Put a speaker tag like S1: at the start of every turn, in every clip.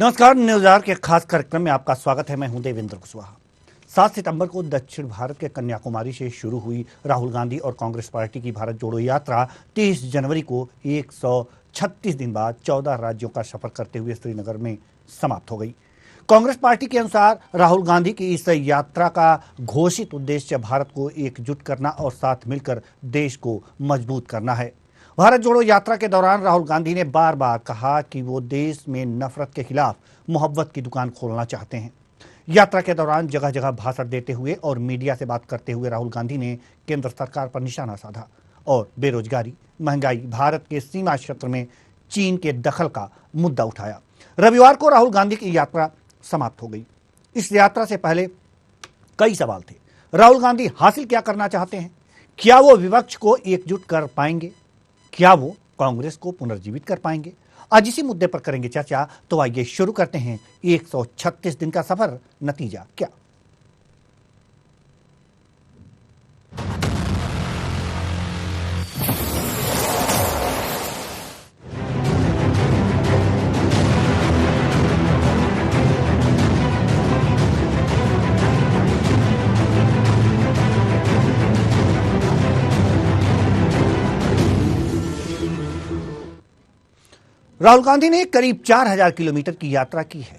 S1: नमस्कार। News our के खास कार्यक्रम में आपका स्वागत है। मैं हूं देवेंद्र कुशवाहा। 7 सितंबर को दक्षिण भारत के कन्याकुमारी से शुरू हुई राहुल गांधी और कांग्रेस पार्टी की भारत जोड़ो यात्रा 23 जनवरी को 136 दिन बाद 14 राज्यों का सफर करते हुए श्रीनगर में समाप्त हो गई। कांग्रेस पार्टी के अनुसार राहुल गांधी की इस यात्रा का घोषित उद्देश्य भारत को एकजुट करना और साथ मिलकर देश को मजबूत करना है। भारत जोड़ो यात्रा के दौरान राहुल गांधी ने बार बार कहा कि वो देश में नफरत के खिलाफ मोहब्बत की दुकान खोलना चाहते हैं। यात्रा के दौरान जगह जगह भाषण देते हुए और मीडिया से बात करते हुए राहुल गांधी ने केंद्र सरकार पर निशाना साधा और बेरोजगारी, महंगाई, भारत के सीमा क्षेत्र में चीन के दखल का मुद्दा उठाया। रविवार को राहुल गांधी की यात्रा समाप्त हो गई। इस यात्रा से पहले कई सवाल थे। राहुल गांधी हासिल क्या करना चाहते हैं? क्या वो विपक्ष को एकजुट कर पाएंगे? क्या वो कांग्रेस को पुनर्जीवित कर पाएंगे? आज इसी मुद्दे पर करेंगे चर्चा। तो आइए शुरू करते हैं। 136 दिन का सफर, नतीजा क्या? राहुल गांधी ने करीब 4000 किलोमीटर की यात्रा की है।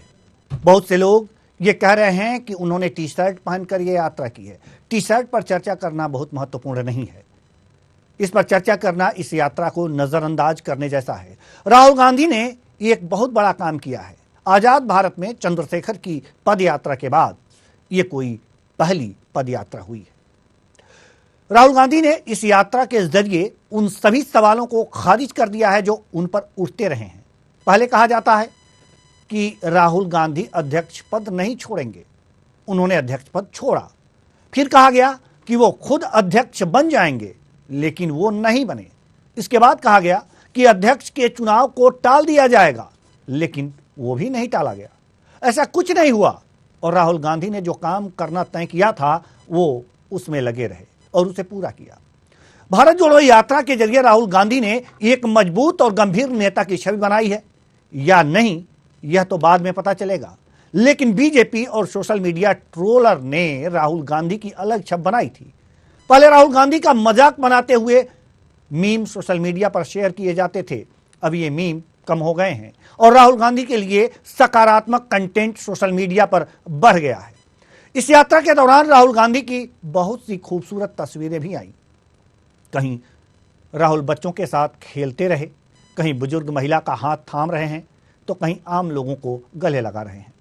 S1: बहुत से लोग ये कह रहे हैं कि उन्होंने टी शर्ट पहनकर यह यात्रा की है। टी शर्ट पर चर्चा करना बहुत महत्वपूर्ण नहीं है। इस पर चर्चा करना इस यात्रा को नजरअंदाज करने जैसा है। राहुल गांधी ने एक बहुत बड़ा काम किया है। आजाद भारत में चंद्रशेखर की पद यात्रा के बाद ये कोई पहली पद यात्रा हुई है। राहुल गांधी ने इस यात्रा के जरिए उन सभी सवालों को खारिज कर दिया है जो उन पर उठते रहे हैं। पहले कहा जाता है कि राहुल गांधी अध्यक्ष पद नहीं छोड़ेंगे। उन्होंने अध्यक्ष पद छोड़ा। फिर कहा गया कि वो खुद अध्यक्ष बन जाएंगे, लेकिन वो नहीं बने। इसके बाद कहा गया कि अध्यक्ष के चुनाव को टाल दिया जाएगा, लेकिन वो भी नहीं टाला गया। ऐसा कुछ नहीं हुआ और राहुल गांधी ने जो काम करना तय किया था वो उसमें लगे रहे और उसे पूरा किया। भारत जोड़ो यात्रा के जरिए राहुल गांधी ने एक मजबूत और गंभीर नेता की छवि बनाई है या नहीं, यह तो बाद में पता चलेगा। लेकिन बीजेपी और सोशल मीडिया ट्रोलर ने राहुल गांधी की अलग छवि बनाई थी। पहले राहुल गांधी का मजाक बनाते हुए मीम सोशल मीडिया पर शेयर किए जाते थे। अब ये मीम कम हो गए हैं और राहुल गांधी के लिए सकारात्मक कंटेंट सोशल मीडिया पर बढ़ गया है। इस यात्रा के दौरान राहुल गांधी की बहुत सी खूबसूरत तस्वीरें भी आईं। कहीं राहुल बच्चों के साथ खेलते रहे, कहीं बुजुर्ग महिला का हाथ थाम रहे हैं, तो कहीं आम लोगों को गले लगा रहे हैं।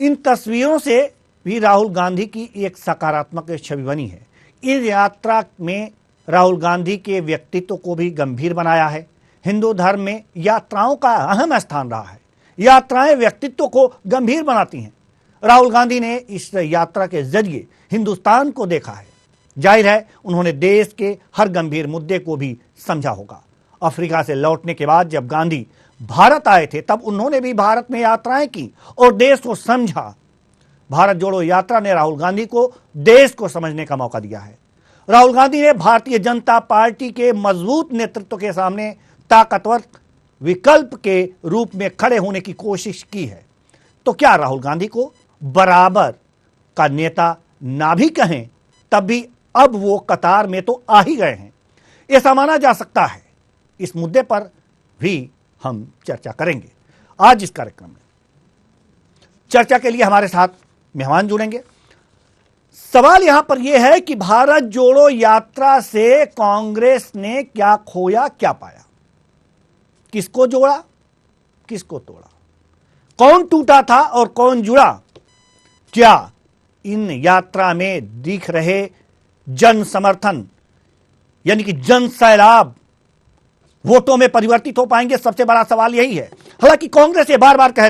S1: इन तस्वीरों से भी राहुल गांधी की एक सकारात्मक छवि बनी है। इस यात्रा में राहुल गांधी के व्यक्तित्व को भी गंभीर बनाया है। हिंदू धर्म में यात्राओं का अहम स्थान रहा है। यात्राएं व्यक्तित्व को गंभीर बनाती हैं। राहुल गांधी ने इस यात्रा के जरिए हिंदुस्तान को देखा है। जाहिर है उन्होंने देश के हर गंभीर मुद्दे को भी समझा होगा। अफ्रीका से लौटने के बाद जब गांधी भारत आए थे तब उन्होंने भी भारत में यात्राएं की और देश को समझा। भारत जोड़ो यात्रा ने राहुल गांधी को देश को समझने का मौका दिया है। राहुल गांधी ने भारतीय जनता पार्टी के मजबूत नेतृत्व के सामने ताकतवर विकल्प के रूप में खड़े होने की कोशिश की है। तो क्या राहुल गांधी को बराबर का नेता ना भी कहें, तब भी अब वो कतार में तो आ ही गए हैं, ऐसा माना जा सकता है। इस मुद्दे पर भी हम चर्चा करेंगे आज इस कार्यक्रम में। चर्चा के लिए हमारे साथ मेहमान जुड़ेंगे। सवाल यहां पर यह है कि भारत जोड़ो यात्रा से कांग्रेस ने क्या खोया, क्या पाया? किसको जोड़ा, किसको तोड़ा? कौन टूटा था और कौन जुड़ा? क्या इन यात्रा में दिख रहे जन समर्थन यानी कि जन सैलाब वोटों में परिवर्तित हो पाएंगे? सबसे बड़ा सवाल यही है। हालांकि कांग्रेस ये बार बार कह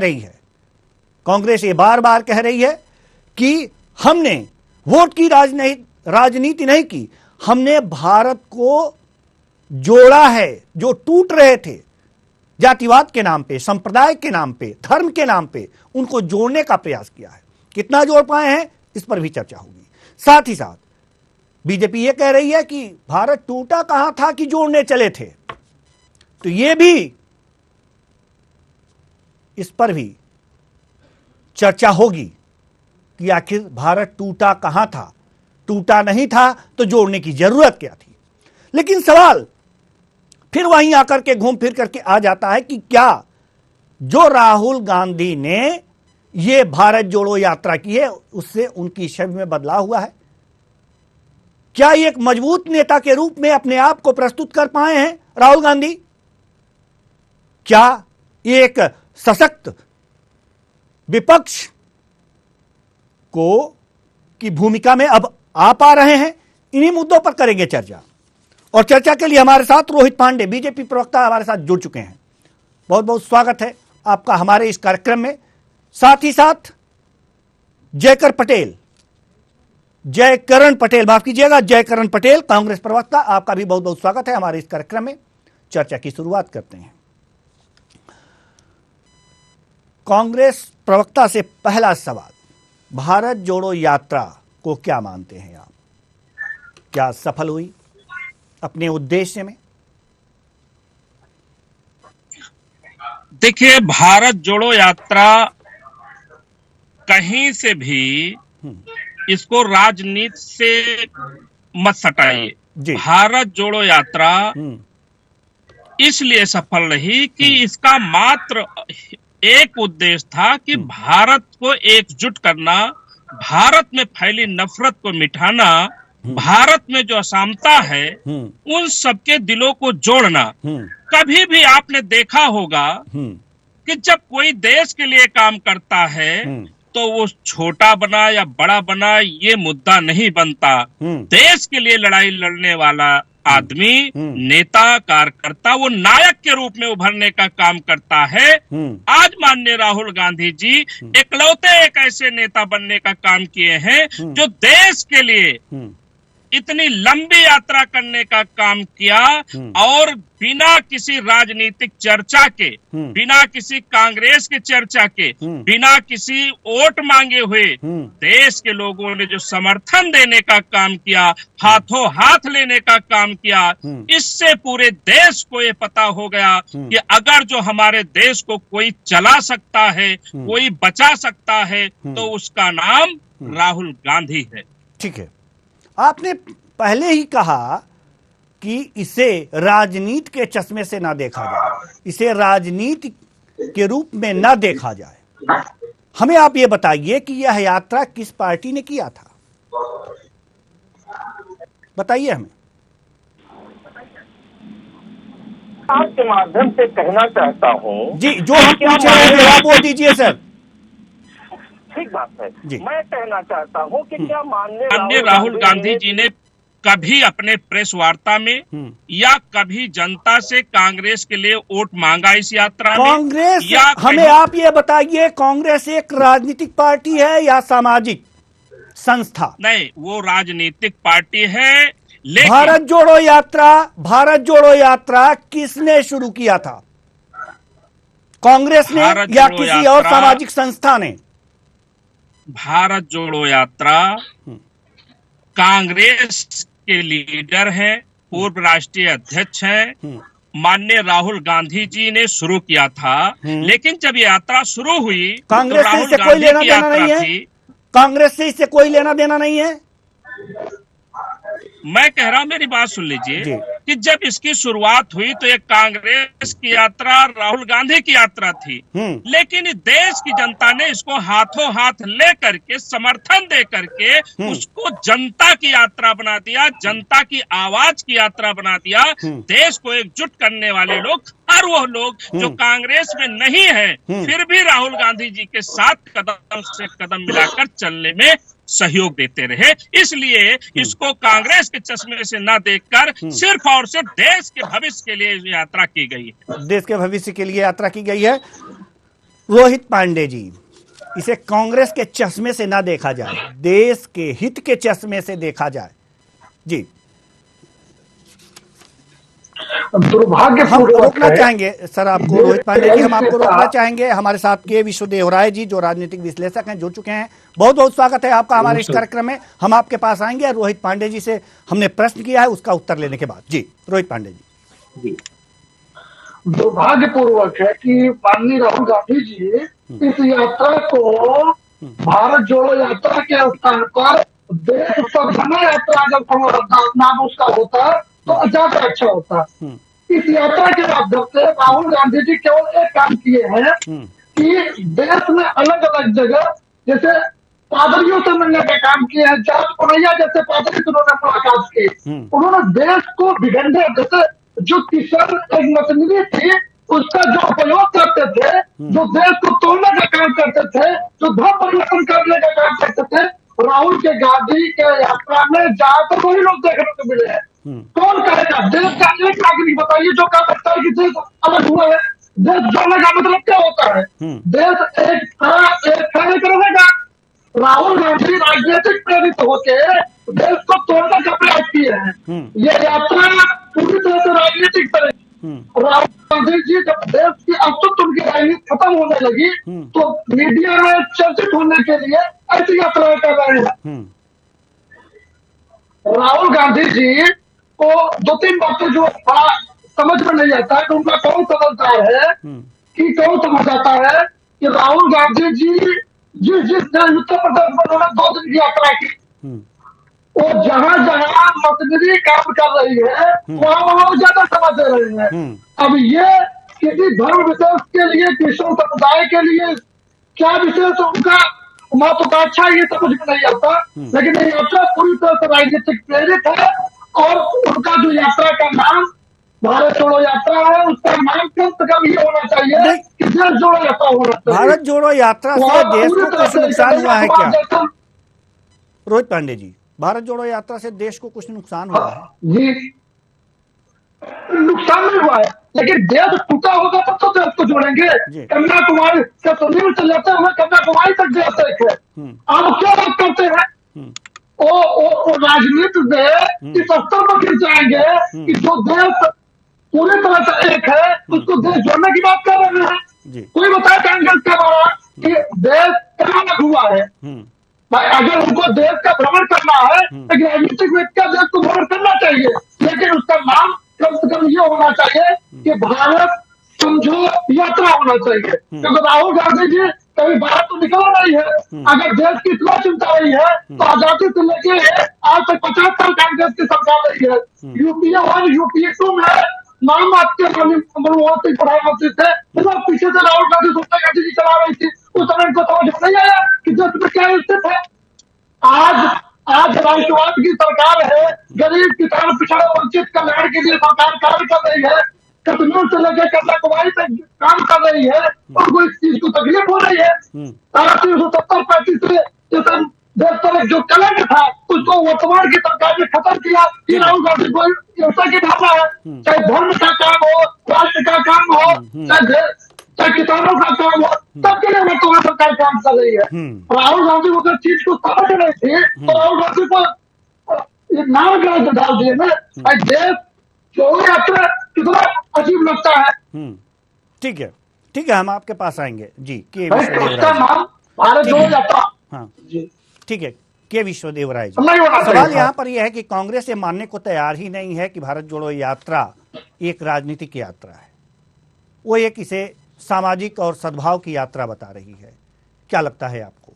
S1: रही है, कि हमने वोट की राजनीति नहीं की, हमने भारत को जोड़ा है। जो टूट रहे थे जातिवाद के नाम पे, संप्रदाय के नाम पे, धर्म के नाम पे, उनको जोड़ने का प्रयास किया है। कितना जोड़ पाए हैं इस पर भी चर्चा होगी। साथ ही साथ बीजेपी ये कह रही है कि भारत टूटा कहां था कि जोड़ने चले थे। तो ये भी इस पर भी चर्चा होगी कि आखिर भारत टूटा कहां था, टूटा नहीं था तो जोड़ने की जरूरत क्या थी। लेकिन सवाल फिर वहीं आकर के घूम फिर करके आ जाता है कि क्या जो राहुल गांधी ने ये भारत जोड़ो यात्रा की है उससे उनकी छवि में बदलाव हुआ है? क्या एक मजबूत नेता के रूप में अपने आप को प्रस्तुत कर पाए हैं राहुल गांधी? क्या एक सशक्त विपक्ष को की भूमिका में अब आ पा रहे हैं? इन्हीं मुद्दों पर करेंगे चर्चा। और चर्चा के लिए हमारे साथ रोहित पांडे बीजेपी प्रवक्ता हमारे साथ जुड़ चुके हैं। बहुत बहुत स्वागत है आपका हमारे इस कार्यक्रम में। साथ ही साथ जयकरण पटेल माफ कीजिएगा, जयकरण पटेल कांग्रेस प्रवक्ता, आपका भी बहुत बहुत स्वागत है हमारे इस कार्यक्रम में। चर्चा की शुरुआत करते हैं। कांग्रेस प्रवक्ता से पहला सवाल, भारत जोड़ो यात्रा को क्या मानते हैं आप? क्या सफल हुई अपने उद्देश्य में?
S2: देखिए, भारत जोड़ो यात्रा कहीं से भी इसको राजनीति से मत सटाइए। भारत जोड़ो यात्रा इसलिए सफल रही कि इसका मात्र एक उद्देश्य था कि भारत को एकजुट करना, भारत में फैली नफरत को मिटाना, भारत में जो असामता है उन सबके दिलों को जोड़ना। कभी भी आपने देखा होगा कि जब कोई देश के लिए काम करता है तो वो छोटा बना या बड़ा बना ये मुद्दा नहीं बनता। देश के लिए लड़ाई लड़ने वाला आदमी, नेता, कार्यकर्ता, वो नायक के रूप में उभरने का काम करता है। आज माननीय राहुल गांधी जी इकलौते एक ऐसे नेता बनने का काम किए हैं जो देश के लिए इतनी लंबी यात्रा करने का काम किया और बिना किसी राजनीतिक चर्चा के, बिना किसी कांग्रेस की चर्चा के, बिना किसी वोट मांगे हुए देश के लोगों ने जो समर्थन देने का काम किया, हाथों हाथ लेने का काम किया, इससे पूरे देश को ये पता हो गया कि अगर जो हमारे देश को कोई चला सकता है, कोई बचा सकता है तो उसका नाम राहुल गांधी है।
S1: ठीक है, आपने पहले ही कहा कि इसे राजनीति के चश्मे से ना देखा जाए, इसे राजनीति के रूप में ना देखा जाए। हमें आप ये बताइए कि यह यात्रा किस पार्टी ने किया था? बताइए हमें।
S3: आपके माध्यम से कहना चाहता हूँ
S1: जी, जो हम पूछ रहे हैं जवाब वो दीजिए सर।
S3: ठीक बात है। मैं कहना चाहता हूँ कि क्या
S2: माननीय राहुल गांधी जी ने कभी अपने प्रेस वार्ता में या कभी जनता से कांग्रेस के लिए वोट मांगा इस यात्रा में?
S1: कांग्रेस, या हमें आप ये बताइए, कांग्रेस एक राजनीतिक पार्टी है या सामाजिक संस्था?
S2: नहीं, वो राजनीतिक पार्टी है। लेकिन
S1: भारत जोड़ो यात्रा किसने शुरू किया था? कांग्रेस ने या किसी और सामाजिक संस्था ने?
S2: भारत जोड़ो यात्रा कांग्रेस के लीडर हैं, पूर्व राष्ट्रीय अध्यक्ष हैं, माननीय राहुल गांधी जी ने शुरू किया था। लेकिन जब यात्रा शुरू हुई
S1: कांग्रेस
S2: तो
S1: से इससे कोई लेना देना नहीं है? कांग्रेस से इससे कोई लेना देना नहीं है?
S2: मैं कह रहा हूं, मेरी बात सुन लीजिए कि जब इसकी शुरुआत हुई तो एक कांग्रेस की यात्रा, राहुल गांधी की यात्रा थी। लेकिन देश की जनता ने इसको हाथों हाथ ले करके, समर्थन दे करके उसको जनता की यात्रा बना दिया, जनता की आवाज की यात्रा बना दिया। देश को एकजुट करने वाले लोग, हर वो लोग जो कांग्रेस में नहीं है फिर भी राहुल गांधी जी के साथ कदम से कदम मिलाकर चलने में सहयोग देते रहे। इसलिए इसको कांग्रेस के चश्मे से ना देखकर सिर्फ और सिर्फ देश के भविष्य के लिए यात्रा की गई है।
S1: देश के भविष्य के लिए यात्रा की गई है। रोहित पांडे जी, इसे कांग्रेस के चश्मे से ना देखा जाए, देश के हित के चश्मे से देखा जाए। जी,
S3: दुर्भाग्य
S1: हम रोकना चाहेंगे सर आपको, रोहित पांडे जी, हम आपको रोकना चाहेंगे। हमारे साथ के विश्वदेव राय जी जो राजनीतिक विश्लेषक हैं जुड़ चुके हैं। बहुत बहुत स्वागत है आपका हमारे इस कार्यक्रम में। हम आपके पास आएंगे। रोहित पांडे जी से हमने प्रश्न किया है, उसका उत्तर लेने के बाद। जी रोहित पांडे जी।
S4: दुर्भाग्यपूर्वक है कि माननीय राहुल गांधी जी इस यात्रा को भारत जोड़ो यात्रा के स्थान पर देश सर्वधर्म यात्रा जब नाम उसका होता तो ज्यादा अच्छा होता। इस यात्रा के माध्यम से राहुल गांधी जी केवल एक काम किए हैं कि देश में अलग अलग जगह जैसे पादरियों से मिलने का काम किया है, जाट पुनैया जैसे पादरी से उन्होंने मुलाकात की। उन्होंने देश को बिगड़ने जैसे जो किसान एक मतनिधि थी उसका जो उपयोग करते थे, जो देश को तोड़ने का काम करते थे, जो धर्म परिवर्तन करने का काम करते थे, राहुल के गांधी के यात्रा में ज्यादातर वही लोग देखने को मिले हैं। कौन करेगा? देश का एक नागरिक बताइए जो कह सकता है कि देश अलग हुआ है। देश जोड़ने का मतलब क्या होता है? देश एक कार्य करेगा। राहुल गांधी राजनीतिक प्रेरित होके देश को तोड़ने का प्रयास किए हैं। ये यात्रा पूरी तरह से राजनीतिक तरह। राहुल गांधी जी जब देश की अस्तित्व उनकी राजनीति खत्म होने लगी तो मीडिया में चर्चित होने के लिए ऐसी यात्राएं कर रहे हैं। राहुल गांधी जी को 2-3 बातें जो बड़ा समझ में नहीं आता है कि उनका कौन समझदार है कि कौन समझ आता है कि राहुल गांधी जी जिस उत्तर प्रदेश में उन्होंने 2 दिन की यात्रा की वो जहां जहां मतनिधि काम कर रही है वहां ज्यादा समझ दे रही है। अब ये किसी धर्म विशेष के लिए, किसी समुदाय के लिए क्या विशेष उनका महत्वाकांक्षा ये समझ में नहीं आता। लेकिन ये यात्रा पूरी तरह से राजनीतिक प्रेरित है और उनका जो यात्रा का नाम भारत जोड़ो यात्रा है उसका नाम कम से कम ये होना चाहिए कि देश जोड़ो यात्रा होना चाहिए।
S1: भारत जोड़ो यात्रा से देश को कुछ नुकसान हुआ है क्या रोहित पांडे जी? भारत जोड़ो यात्रा से देश को कुछ नुकसान हुआ है?
S4: जी नुकसान नहीं हुआ है, लेकिन देश टूटा होगा तब तो देश को जोड़ेंगे। कन्याकुमारी से सुनील से लेते हुए कन्याकुमारी तक देश एक है। आप क्या बात करते हैं? वो राजनीति में इस स्तर पर गिर जाएंगे कि जो देश पूरी तरह से एक है उसको देश जोड़ने की बात कर रहे हैं। कोई बताए कांग्रेस का द्वारा कि देश कहाँ अलग हुआ है? भाई अगर उनको देश का भ्रमण करना है तो राजनीतिक व्यक्ति का देश को भ्रमण करना चाहिए, लेकिन उसका नाम कम से कम ये होना चाहिए कि भारत समझो यात्रा होना चाहिए। क्योंकि राहुल गांधी जी कभी भारत तो निकला नहीं है। अगर देश की इतना चिंता रही है तो आजादी से लेके आज तक 50 साल कांग्रेस की सरकार रही है। यूपीए 1 यूपीए 2 में नाम आपके मनमोहन सिंह प्रधानमंत्री थे, पीछे से राहुल गांधी सोनिया गांधी जी चला रही थी। उस समय इनको समझ नहीं आया कि देश में क्या स्थिति है। आज राष्ट्रवाद की सरकार है, गरीब किसान पिछड़े वंचित कल्याण के लिए सरकार कार्य कर रही है। कश्मीर से लेकर कन्याकुमारी तक काम कर रही है और कोई इस चीज को तकलीफ हो रही है। 1970-35 देश पर जो कलंक था उसको वर्तमान की सरकार ने खत्म किया। कि राहुल गांधी को ऐसा की भावना है, चाहे धर्म का काम हो, राष्ट्र का काम हो, चाहे किसानों का काम हो, सबके लिए वर्तमान सरकार काम कर रही है। राहुल गांधी अगर चीज को समझ रही थी तो राहुल गांधी को नाम डाल दिए ना। देश जोड़ो यात्रा कितना अजीब लगता है।
S1: ठीक है, ठीक है, हम आपके पास आएंगे जी। के
S4: भारत जोड़ो यात्रा,
S1: हाँ
S4: जी
S1: ठीक है। के विश्वदेव राय जी, सवाल यहाँ पर यह है कि कांग्रेस ये मानने को तैयार ही नहीं है कि भारत जोड़ो यात्रा एक राजनीतिक यात्रा है, वो एक इसे सामाजिक और सद्भाव की यात्रा बता रही है। क्या लगता है आपको?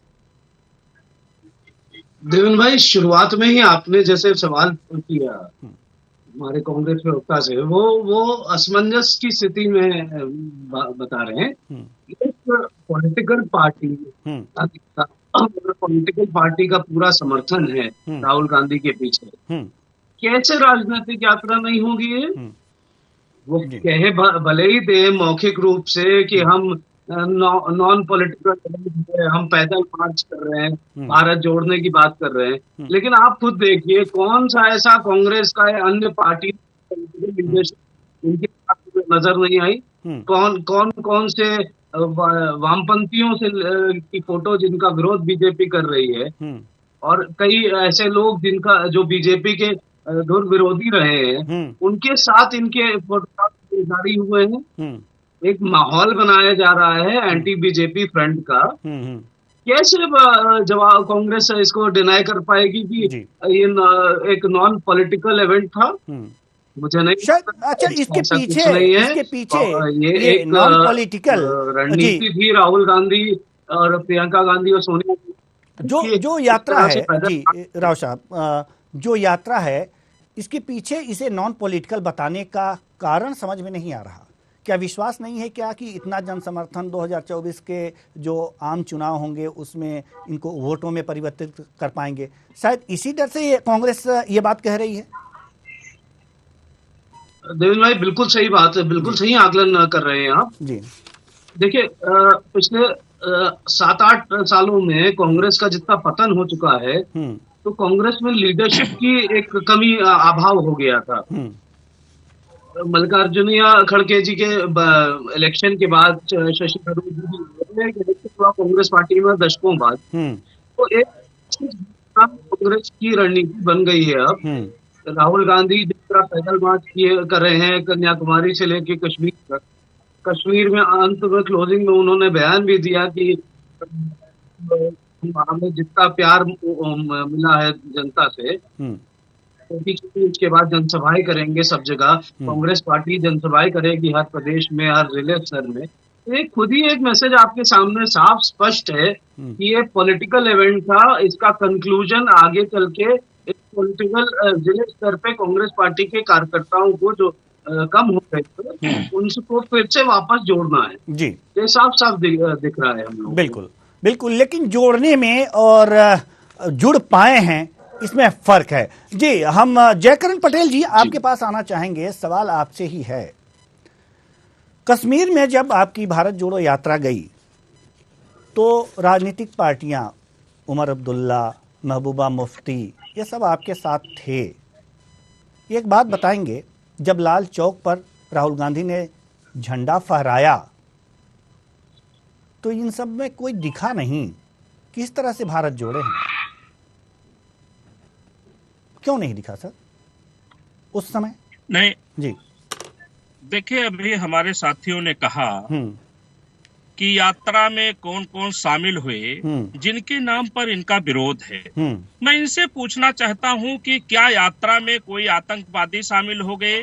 S5: देवेन भाई, शुरुआत में ही आपने जैसे सवाल किया हमारे कांग्रेस प्रवक्ता से, वो असमंजस की स्थिति में बता रहे हैं। एक पॉलिटिकल पार्टी का पूरा समर्थन है राहुल गांधी के पीछे, कैसे राजनीतिक यात्रा नहीं होगी ये? वो कहे भले ही दे मौखिक रूप से कि हम नॉन पॉलिटिकल, हम पैदल मार्च कर रहे हैं, भारत जोड़ने की बात कर रहे हैं, लेकिन आप खुद देखिए कौन सा ऐसा कांग्रेस का या अन्य पार्टी इनके नजर नहीं आई। कौन से वामपंथियों से की फोटो जिनका विरोध बीजेपी कर रही है, और कई ऐसे लोग जिनका जो बीजेपी के धुर विरोधी रहे हैं, उनके साथ इनके फोटो जारी हुए हैं। एक माहौल बनाया जा रहा है एंटी बीजेपी फ्रंट का। कैसे जवाब कांग्रेस इसको डिनाई कर पाएगी कि ये एक नॉन पॉलिटिकल इवेंट था? मुझे नहीं
S1: अच्छा, इसके
S5: ऐसा कुछ
S1: पीछे
S5: नहीं है।
S1: इसके पीछे
S5: ये
S1: ये
S5: एक
S1: नॉन पॉलिटिकल
S5: रणनीति थी राहुल गांधी और प्रियंका गांधी और सोनिया गांधी
S1: जो
S5: इस
S1: यात्रा
S5: तरह से
S1: है
S5: पैदल
S1: जी राव साहब, जो यात्रा है इसके पीछे इसे नॉन पॉलिटिकल बताने का कारण समझ में नहीं आ रहा। क्या विश्वास नहीं है क्या कि इतना जन समर्थन 2024 के जो आम चुनाव होंगे उसमें इनको वोटों में परिवर्तित कर पाएंगे? शायद इसी डर से ये कांग्रेस ये बात कह रही है।
S5: देवेंद्र भाई बिल्कुल सही बात है, बिल्कुल सही आकलन कर रहे हैं आप
S1: जी।
S5: देखिए पिछले 7-8 सालों में कांग्रेस का जितना पतन हो चुका है तो कांग्रेस में लीडरशिप की एक कमी अभाव हो गया था। मल्लिकार्जुन खड़गे जी के इलेक्शन के बाद शशि थरूर जी हुआ कांग्रेस पार्टी में दशकों बाद, तो एक कांग्रेस की रणनीति बन गई है अब। राहुल गांधी जिस तरह पैदल मार्च कर रहे हैं कन्याकुमारी से लेके कश्मीर तक, कश्मीर में अंत में क्लोजिंग में उन्होंने बयान भी दिया कि हमें जितना प्यार मिला है जनता से उसके बाद जनसभाएं करेंगे सब जगह। कांग्रेस पार्टी जनसभाएं करेगी हर प्रदेश में, हर जिले स्तर में। एक खुद ही एक मैसेज आपके सामने साफ स्पष्ट है कि ये पॉलिटिकल इवेंट था, इसका कंक्लूजन आगे चल के एक पॉलिटिकल जिले स्तर पे कांग्रेस पार्टी के कार्यकर्ताओं को जो कम हो गए थे उनको फिर से वापस जोड़ना है जी। ये साफ साफ दिख रहा है हम लोग।
S1: बिल्कुल बिल्कुल, लेकिन जोड़ने में और जुड़ पाए हैं इसमें फर्क है जी। हम जयकरण पटेल जी आपके पास आना चाहेंगे, सवाल आपसे ही है। कश्मीर में जब आपकी भारत जोड़ो यात्रा गई तो राजनीतिक पार्टियां, उमर अब्दुल्ला, महबूबा मुफ्ती, ये सब आपके साथ थे। एक बात बताएंगे, जब लाल चौक पर राहुल गांधी ने झंडा फहराया तो इन सब में कोई दिखा नहीं। किस तरह से भारत जोड़े हैं? क्यों नहीं दिखा सर उस समय?
S2: नहीं
S1: जी,
S2: देखिए अभी हमारे साथियों ने कहा कि यात्रा में कौन कौन शामिल हुए जिनके नाम पर इनका विरोध है। मैं इनसे पूछना चाहता हूं कि क्या यात्रा में कोई आतंकवादी शामिल हो गए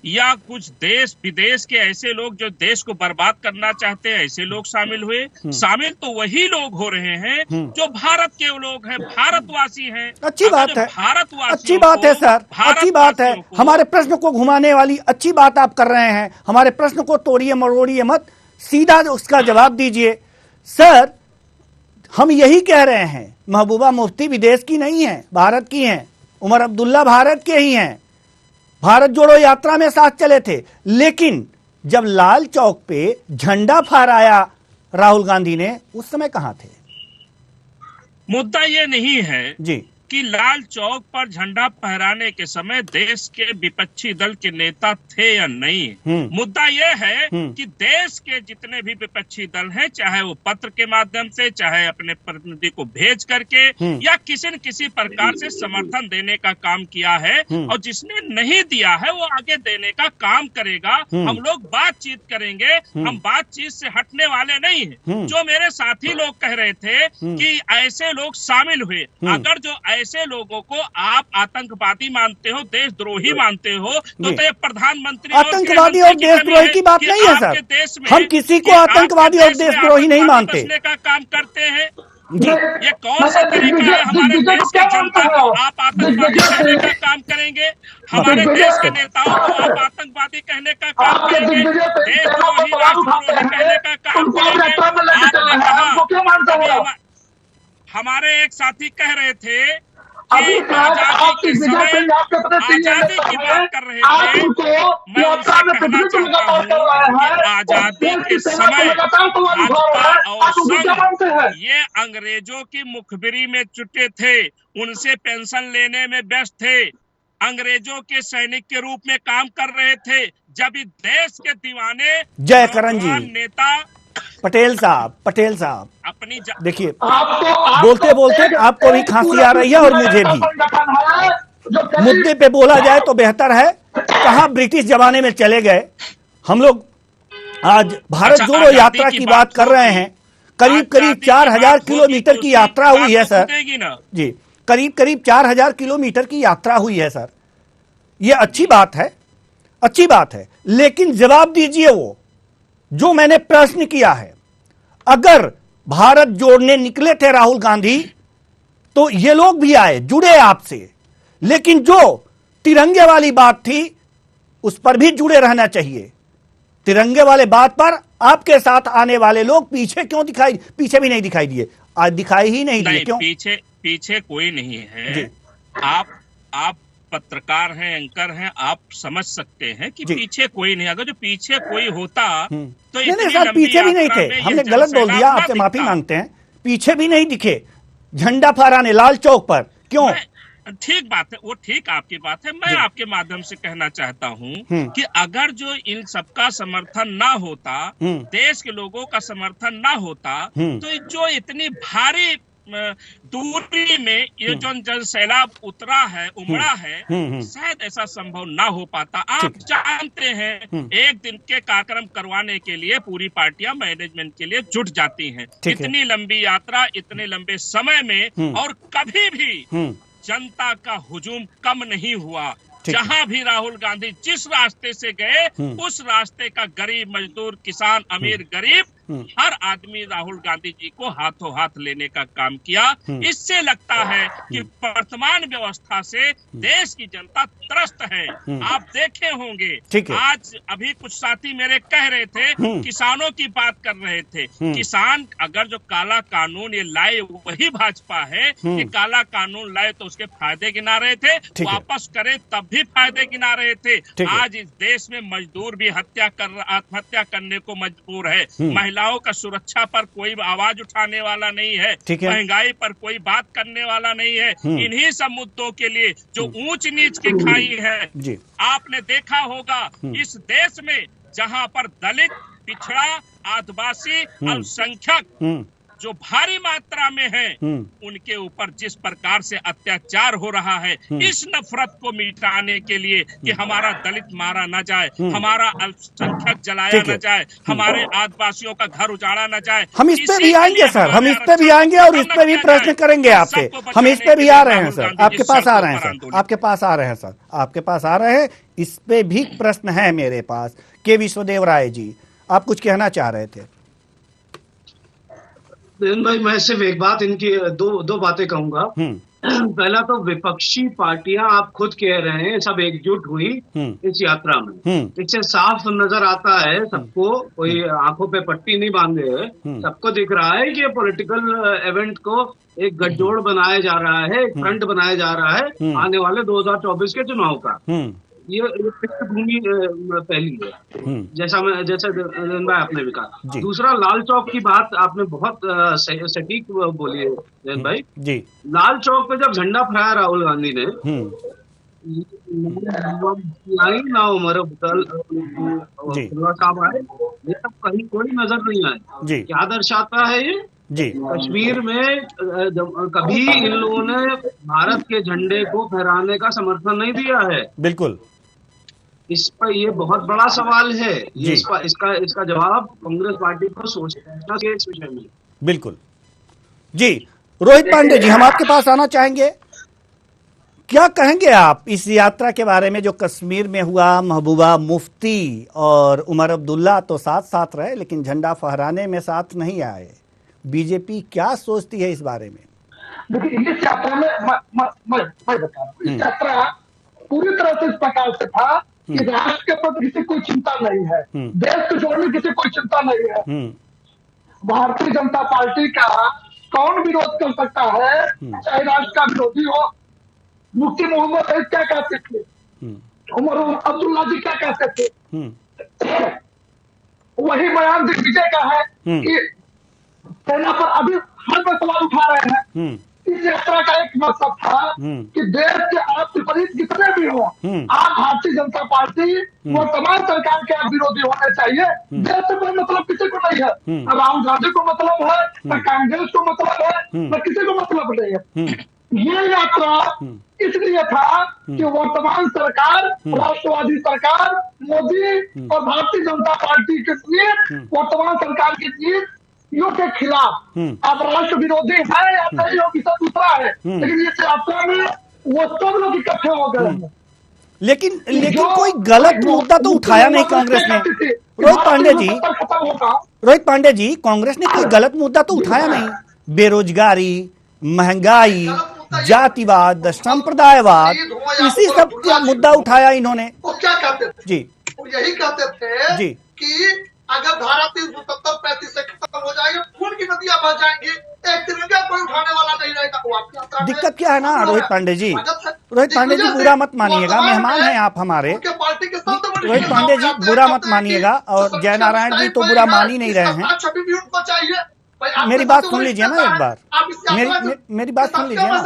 S2: या कुछ देश विदेश के ऐसे लोग जो देश को बर्बाद करना चाहते हैं ऐसे लोग शामिल हुए? शामिल तो वही लोग हो रहे हैं जो भारत के लोग हैं, भारतवासी हैं।
S1: अच्छी बात है,
S2: भारतवासी
S1: अच्छी बात है सर, अच्छी बात है। हमारे प्रश्न को घुमाने वाली अच्छी बात आप कर रहे हैं। हमारे प्रश्न को तोड़िए मरोड़िए मत, सीधा उसका जवाब दीजिए। सर हम यही कह रहे हैं, महबूबा मुफ्ती विदेश की नहीं है, भारत की हैं। उमर अब्दुल्ला भारत के ही हैं, भारत जोड़ो यात्रा में साथ चले थे। लेकिन जब लाल चौक पे झंडा फहराया राहुल गांधी ने, उस समय कहां थे?
S2: मुद्दा ये नहीं है
S1: जी
S2: कि लाल चौक पर झंडा फहराने के समय देश के विपक्षी दल के नेता थे या नहीं। मुद्दा यह है कि देश के जितने भी विपक्षी दल हैं, चाहे वो पत्र के माध्यम से, चाहे अपने प्रतिनिधि को भेज करके या किसी न किसी प्रकार से समर्थन देने का काम किया है, और जिसने नहीं दिया है वो आगे देने का काम करेगा। हम लोग बातचीत करेंगे, हम बातचीत से हटने वाले नहीं हैं। जो मेरे साथी लोग कह रहे थे कि ऐसे लोग शामिल हुए, अगर जो ऐसे लोगों को आप आतंकवादी मानते हो, देशद्रोही मानते हो, तो ये प्रधानमंत्री
S1: आतंकवादी और देशद्रोही की बात नहीं है सर। हम किसी को आतंकवादी और देशद्रोही नहीं मानते।
S2: का काम करते हैं जी। ये कौन सा तरीका है हमारे देश के जनता को आप आतंकवादी कहने का काम करेंगे? हमारे देश के नेताओं को आप आतंकवादी कहने का काम करेंगे? देशद्रोही, राष्ट्रद्रोही कहने का काम करेंगे? हमारे एक साथी कह रहे थे कि आजादी के समय आजादी की बात कर रहे थे। मैं उनसे कहना चाहता हूँ कि आजादी के समय भाजपा और संघ ये अंग्रेजों की मुखबिरी में जुटे थे, उनसे पेंशन लेने में व्यस्त थे, अंग्रेजों के सैनिक के रूप में काम कर रहे थे। जब इस देश के दीवाने
S1: जयकरण जी,
S2: नेता
S1: पटेल साहब
S2: अपनी
S1: देखिए, बोलते बोलते आपको भी खांसी आ रही है और मुझे भी। मुद्दे पे बोला जाए तो बेहतर है। कहां ब्रिटिश जमाने में चले गए हम लोग। आज भारत जोड़ो यात्रा की बात कर रहे हैं। करीब 4000 किलोमीटर की यात्रा हुई है सर जी, करीब 4000 किलोमीटर की यात्रा हुई है सर। ये अच्छी बात है अच्छी बात है, लेकिन जवाब दीजिए वो जो मैंने प्रश्न किया है। अगर भारत जोड़ने निकले थे राहुल गांधी तो ये लोग भी आए, जुड़े आपसे, लेकिन जो तिरंगे वाली बात थी उस पर भी जुड़े रहना चाहिए। तिरंगे वाले बात पर आपके साथ आने वाले लोग पीछे क्यों दिखाई, पीछे भी नहीं दिखाई दिए, आज दिखाई ही नहीं दिए, क्यों?
S2: पीछे कोई नहीं है। आप पत्रकार हैं, एंकर हैं, आप समझ सकते हैं कि पीछे कोई नहीं। अगर जो पीछे कोई होता तो
S1: नहीं सर, पीछे भी नहीं थे, हमने गलत बोल दिया, आपसे माफी मांगते हैं। पीछे भी नहीं दिखे झंडा फहराने लाल चौक पर, क्यों?
S2: ठीक बात है, वो ठीक आपकी बात है। मैं आपके माध्यम से कहना चाहता हूं कि अगर जो इन सबका समर्थन ना होता, देश के लोगों का समर्थन ना होता, तो जो इतनी भारी दूरी में ये जो जन सैलाब उतरा है, उमड़ा है, शायद ऐसा संभव ना हो पाता। आप जानते हैं एक दिन के कार्यक्रम करवाने के लिए पूरी पार्टियां मैनेजमेंट के लिए जुट जाती हैं। इतनी लंबी यात्रा, इतने लंबे समय में, और कभी भी जनता का हुजूम कम नहीं हुआ। जहां भी राहुल गांधी जिस रास्ते से गए, उस रास्ते का गरीब, मजदूर, किसान, अमीर, गरीब, हर आदमी राहुल गांधी जी को हाथों हाथ लेने का काम किया। इससे लगता है कि वर्तमान व्यवस्था से देश की जनता त्रस्त है। आप देखे होंगे, आज अभी कुछ साथी मेरे कह रहे थे, किसानों की बात कर रहे थे। किसान अगर जो काला कानून ये लाए, वही भाजपा है कि काला कानून लाए तो उसके फायदे गिना रहे थे, वापस करे तब भी फायदे गिना रहे थे। आज इस देश में मजदूर भी आत्महत्या करने को मजबूर है। महिलाओं का सुरक्षा पर कोई आवाज उठाने वाला नहीं है, महंगाई पर कोई बात करने वाला नहीं है। इन्हीं सब मुद्दों के लिए जो ऊंच नीच की खाई है, आपने देखा होगा इस देश में जहां पर दलित, पिछड़ा, आदिवासी, अल्पसंख्यक जो भारी मात्रा में है, उनके ऊपर जिस प्रकार से अत्याचार हो रहा है, इस नफरत को मिटाने के लिए कि हमारा दलित मारा न जाए, हमारा अल्पसंख्यक जलाया न जाए, हमारे आदिवासियों का घर उजाड़ा न जाए,
S1: हम इस पे भी आएंगे सर, हम इस पे भी आएंगे और इस पे भी प्रश्न करेंगे आपसे। हम इस पे भी आ रहे हैं सर, आपके पास आ रहे हैं सर, आपके पास आ रहे हैं सर, आपके पास आ रहे हैं। इस पे भी प्रश्न है मेरे पास। के विश्वदेव राय जी, आप कुछ कहना चाह रहे थे?
S5: भाई, मैं सिर्फ एक बात, इनकी दो बातें कहूंगा। पहला तो विपक्षी पार्टियां, आप खुद कह रहे हैं, सब एकजुट हुई इस यात्रा में। इससे साफ नजर आता है सबको, कोई आंखों पे पट्टी नहीं बांधे है, सबको दिख रहा है कि ये पॉलिटिकल इवेंट को एक गठजोड़ बनाया जा रहा है, एक फ्रंट बनाया जा रहा है आने वाले 2024 के चुनाव का। ये पृष्ठभूमि पहली है, जैसे भाई आपने भी कहा। दूसरा, लाल चौक की बात आपने बहुत सटीक बोली है जैन भाई जी। लाल चौक पे जब झंडा फहराया राहुल गांधी ने, ना उमर साहब आए, ये सब कहीं कोई नजर नहीं आए। क्या दर्शाता है ये? जी, कश्मीर में कभी इन लोगों ने भारत के झंडे को फहराने का समर्थन नहीं दिया है। बिल्कुल, इस पर ये बहुत बड़ा सवाल है। ये इसका जवाब कांग्रेस पार्टी को सोचना चाहिए इस विषय में। बिल्कुल जी। रोहित पांडे जी, हम आपके पास आना चाहेंगे। क्या कहेंगे आप इस यात्रा के बारे में जो कश्मीर में हुआ? महबूबा मुफ्ती और उमर अब्दुल्ला तो साथ साथ रहे, लेकिन झंडा फहराने में साथ नहीं आए। बीजेपी क्या सोचती है इस बारे में?
S4: देखिए, इस यात्रा में मैं बता रहा हूँ, इस यात्रा पूरी तरह से इस प्रकार से था कि राष्ट्र के प्रति किसी कोई चिंता नहीं है, देश को छोड़ने किसी कोई चिंता नहीं है। भारतीय जनता पार्टी का कौन विरोध कर सकता है, चाहे राष्ट्र का विरोधी हो। मुफ्ती मोहम्मद अली क्या कहते थे, उमर अब्दुल्ला जी क्या कहते थे, वही बयान दिग्विजय का है कि सेना पर अभी हर में सवाल उठा रहे हैं। इस यात्रा का एक मकसद था कि देश के आप विपरीत कितने भी हो, आप भारतीय जनता पार्टी वो तमाम सरकार के आप विरोधी होने चाहिए। देश से कोई मतलब किसी को नहीं है, न राहुल गांधी को मतलब है, न कांग्रेस को मतलब है, न किसी को मतलब नहीं है। ये यात्रा इसलिए था कि वर्तमान सरकार, राष्ट्रवादी सरकार, मोदी और भारतीय जनता पार्टी के लिए वर्तमान सरकार की जीत के खिलाफ आप राष्ट्र विरोधी है या नहीं हो, किसी दूसरा है, लेकिन इस यात्रा में वो सब लोग इकट्ठे हो गए हैं।
S1: लेकिन कोई गलत मुद्दा तो उठाया नहीं कांग्रेस ने। रोहित पांडे जी, कांग्रेस ने कोई गलत मुद्दा तो उठाया नहीं। बेरोजगारी, महंगाई, जातिवाद, संप्रदायवाद, इसी सब का मुद्दा उठाया इन्होंने।
S4: वो क्या कहते थे
S1: जी,
S4: वो यही कहते थे
S1: जी
S4: कि अगर धारा 370-35 से खत्म हो जाएगी, खून की नदियां बह जाएंगी, एक तिरंगा कोई उठाने वाला नहीं रहेगा। वो आपकी यात्रा में
S1: दिक्कत क्या है ना रोहित पांडे जी, बुरा मत मानिएगा, मेहमान हैं आप हमारे।
S4: पार्टी के सबसे बड़ी
S1: रोहित पांडे जी, बुरा मत मानिएगा, और जय नारायण जी तो बुरा मान ही नहीं रहे हैं।
S4: छवि भी उनको चाहिए।
S1: मेरी बात सुन लीजिए ना एक बार, मेरी बात सुन लीजिए ना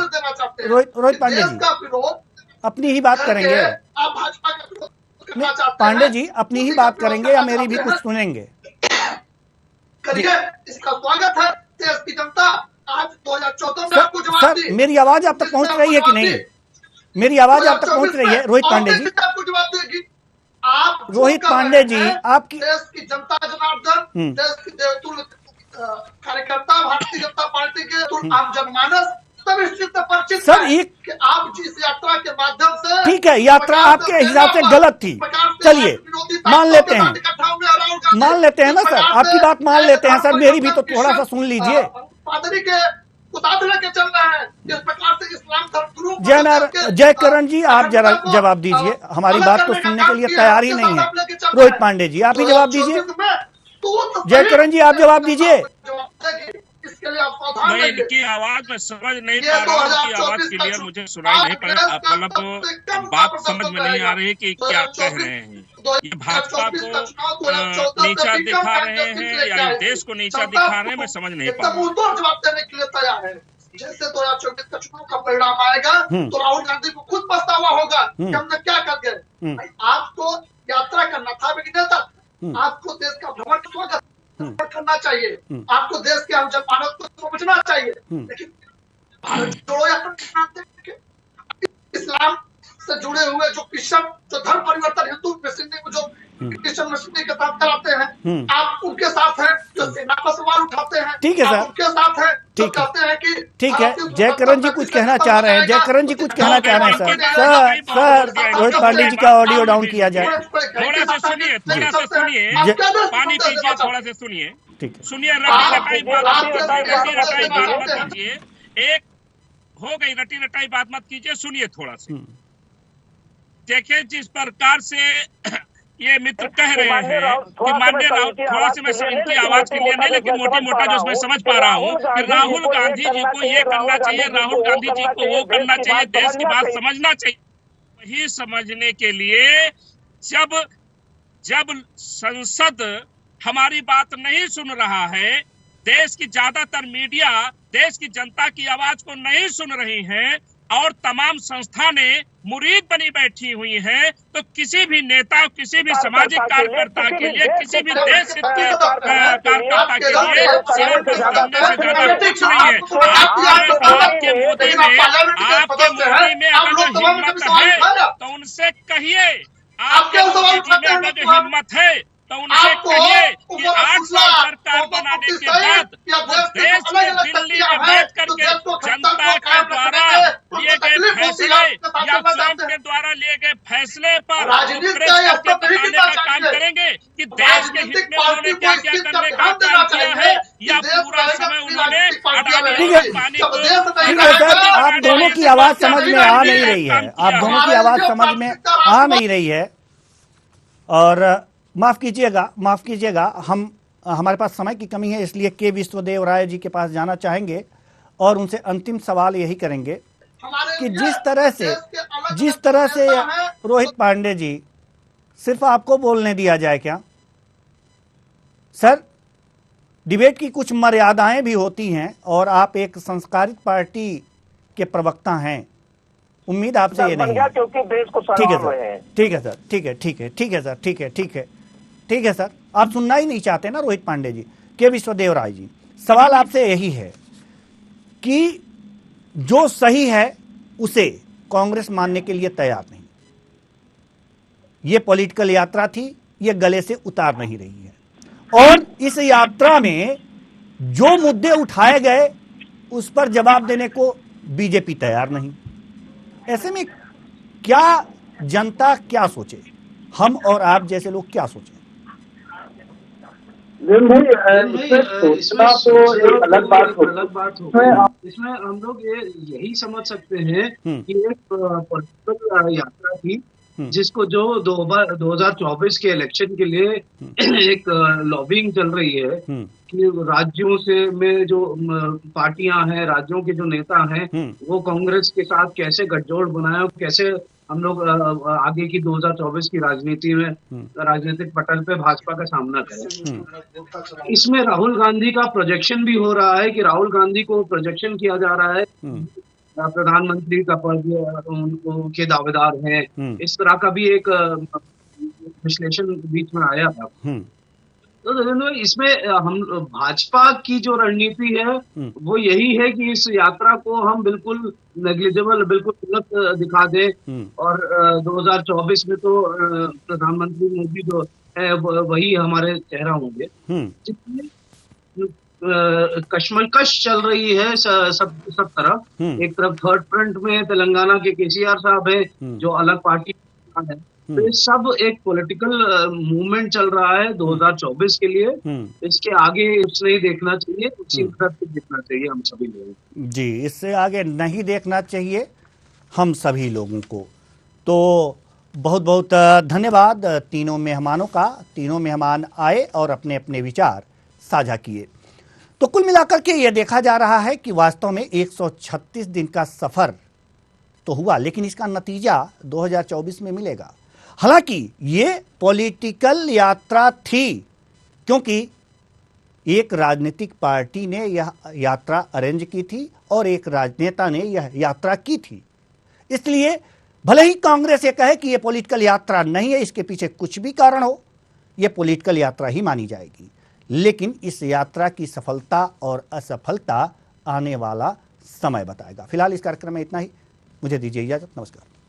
S1: रोहित पांडे जी, अपनी ही बात करेंगे।
S4: आप भाजपा का विरोध करना चाहते हैं,
S1: पांडे जी अपनी ही बात करेंगे या मेरी भी कुछ सुनेंगे?
S4: करिए, इसका स्वागत है। देश की जनता आज 2014 में आपको जवाब दी।
S1: मेरी आवाज आप तक पहुंच रही है कि नहीं? मेरी आवाज आप तक पहुंच रही है रोहित पांडे जी?
S4: आपको जवाब देगी। आप
S1: रोहित पांडे जी, आपकी
S4: देश की जनता जनार्दन, देश की देवतुल्य कार्यकर्ता, भारतीय जनता पार्टी के आम जनमानस सब इस चीज से परिचित
S1: सर,
S4: है
S1: एक
S4: कि आप जिस यात्रा के माध्यम से,
S1: ठीक है, यात्रा आपके हिसाब से गलत थी, चलिए मान लेते हैं, मान लेते हैं ना सर, आपकी बात मान लेते हैं सर, मेरी भी तो थोड़ा सा सुन लीजिए।
S4: पादरी के उतार के चल रहे हैं इस प्रकार से इस्लाम धर्म
S1: जय करण जी, आप जरा जवाब दीजिए, हमारी बात तो सुनने के लिए तैयार ही नहीं है। रोहित पांडे जी, आप ही जवाब दीजिए। जय करण जी, आप जवाब दीजिए।
S4: इसके लिए आप सावधान
S2: मैं इनकी आवाज में समझ नहीं पा रहा हूँ, इनकी आवाज क्लियर मुझे सुनाई नहीं पड़ रही, मतलब बात समझ में नहीं आ रही कि क्या कह रहे हैं। ये भाजपा को नीचा दिखा रहे हैं या देश को नीचा दिखा रहे हैं, मैं समझ नहीं पा रहा।
S4: जवाब देने के लिए तैयार है। जैसे 2024 का चुनाव का परिणाम आएगा तो राहुल गांधी को खुद पछतावा होगा कि हमने क्या कर गए। आपको यात्रा करना था नेता, आपको देश का भ्रमण स्वागत करना चाहिए, आपको देश के आम जनमानस को समझना चाहिए। लेकिन भारत जोड़ो यात्रा, इस्लाम से जुड़े हुए जो क्रिश्चियन, जो धर्म परिवर्तन हिंदू में जो क्रिश्चियन मसीह के साथ कराते हैं, आप उनके साथ हैं। जो सेना पर सवाल उठाते हैं,
S1: ठीक है सर,
S4: उनके साथ हैं। कहते हैं कि
S1: ठीक है, जय करण जी कुछ कहना चाह रहे हैं, जय करण जी कुछ कहना चाह रहे हैं सर। रोहित पांडे जी का ऑडियो डाउन किया जाए।
S2: थोड़ा सा सुनिए, पानी पीजिए, थोड़ा सा सुनिए,
S1: ठीक है,
S2: सुनिए। रटी रटाई बात मत कीजिए, एक हो गई रटी रटाई बात मत कीजिए, सुनिए थोड़ा सा। देखिए, जिस प्रकार से ये मित्र कह रहे हैं कि माननीय राहुल, थोड़ा सा मैं इनकी आवाज के लिए नहीं, लेकिन मोटी मोटा जो मैं समझ पा रहा हूँ कि राहुल गांधी जी को ये करना चाहिए, राहुल गांधी जी को वो करना चाहिए, देश की बात समझना चाहिए। वही समझने के लिए जब संसद हमारी बात नहीं सुन रहा है, देश की ज्यादातर मीडिया देश की जनता की आवाज को नहीं सुन रही है, और तमाम संस्थानें मुरीद बनी बैठी हुई हैं, तो किसी भी नेता, किसी भी सामाजिक कार्यकर्ता के लिए, किसी भी देश हित के कार्यकर्ता के लिए सड़क पर उतरने से ज्यादा कुछ नहीं है। आपके मोदी में अगर जो हिम्मत है तो उनसे कहिए, आपके मोदी में अगर जो हिम्मत है तो उनसे कहिए कि 8 साल सरकार बनाने के बाद देश में दिल्ली में बैठ करके जनता के द्वारा लिए गए फैसले या ट्रंप के द्वारा लिए गए फैसले पर प्रेस करके बताने का काम करेंगे कि देश के हित में उन्होंने क्या क्या करने का काम किया है, या पूरा समय उन्होंने पानी को।
S1: आप दोनों की आवाज समझ में आ नहीं रही है, आप दोनों की आवाज समझ में आ नहीं रही है। और माफ कीजिएगा, हमारे पास समय की कमी है, इसलिए के विश्वदेव राय जी के पास जाना चाहेंगे और उनसे अंतिम सवाल यही करेंगे कि जिस तरह से रोहित पांडे जी, सिर्फ आपको बोलने दिया जाए क्या सर? डिबेट की कुछ मर्यादाएं भी होती हैं, और आप एक संस्कारित पार्टी के प्रवक्ता हैं, उम्मीद आपसे ये नहीं है।
S3: क्योंकि देश को
S1: ठीक है सर, ठीक है सर, ठीक है सर, आप सुनना ही नहीं चाहते ना रोहित पांडे जी। के विश्वदेव राय जी, सवाल आपसे यही है कि जो सही है उसे कांग्रेस मानने के लिए तैयार नहीं। ये पॉलिटिकल यात्रा थी, ये गले से उतार नहीं रही है, और इस यात्रा में जो मुद्दे उठाए गए उस पर जवाब देने को बीजेपी तैयार नहीं। ऐसे में क्या जनता क्या सोचे, हम और आप जैसे लोग क्या सोचे?
S4: इसमें सोचना तो एक अलग बात होगी।
S5: इसमें हम लोग यही समझ सकते हैं कि एक पॉलिटिकल यात्रा थी जिसको जो 2024 के इलेक्शन के लिए एक लॉबिंग चल रही है कि राज्यों में जो पार्टियां हैं, राज्यों के जो नेता हैं, वो कांग्रेस के साथ कैसे गठजोड़ बनाए और कैसे हम लोग आगे की 2024 की राजनीति में राजनीतिक पटल पे भाजपा का सामना करें। इसमें राहुल गांधी का प्रोजेक्शन भी हो रहा है कि राहुल गांधी को प्रोजेक्शन किया जा रहा है प्रधानमंत्री का पद उनको के दावेदार हैं। इस तरह का भी एक विश्लेषण बीच में आया था। तो इसमें हम भाजपा की जो रणनीति है वो यही है कि इस यात्रा को हम बिल्कुल नेग्लिजिबल, बिल्कुल गलत दिखा दें और 2024 में तो प्रधानमंत्री मोदी जो है वही हमारे चेहरा होंगे। जितनी कश्मकश चल रही है सब तरफ, एक तरफ थर्ड फ्रंट में तेलंगाना के केसीआर साहब है जो अलग पार्टी है, तो ये सब एक पॉलिटिकल मूवमेंट चल रहा है 2024 के लिए। इसके आगे कुछ नहीं देखना चाहिए, उसी तरफ से देखना चाहिए हम सभी लोगों।
S1: जी, इससे आगे नहीं देखना चाहिए हम सभी लोगों को। तो बहुत बहुत धन्यवाद तीनों मेहमानों का। तीनों मेहमान आए और अपने अपने विचार साझा किए। तो कुल मिलाकर के यह देखा जा रहा है कि वास्तव में 136 दिन का सफर तो हुआ, लेकिन इसका नतीजा 2024 में मिलेगा। हालांकि ये पॉलिटिकल यात्रा थी, क्योंकि एक राजनीतिक पार्टी ने यह यात्रा अरेंज की थी और एक राजनेता ने यह यात्रा की थी। इसलिए भले ही कांग्रेस ये कहे कि यह पॉलिटिकल यात्रा नहीं है, इसके पीछे कुछ भी कारण हो, यह पॉलिटिकल यात्रा ही मानी जाएगी। लेकिन इस यात्रा की सफलता और असफलता आने वाला समय बताएगा। फिलहाल इस कार्यक्रम में इतना ही। मुझे दीजिए इजाजत। नमस्कार।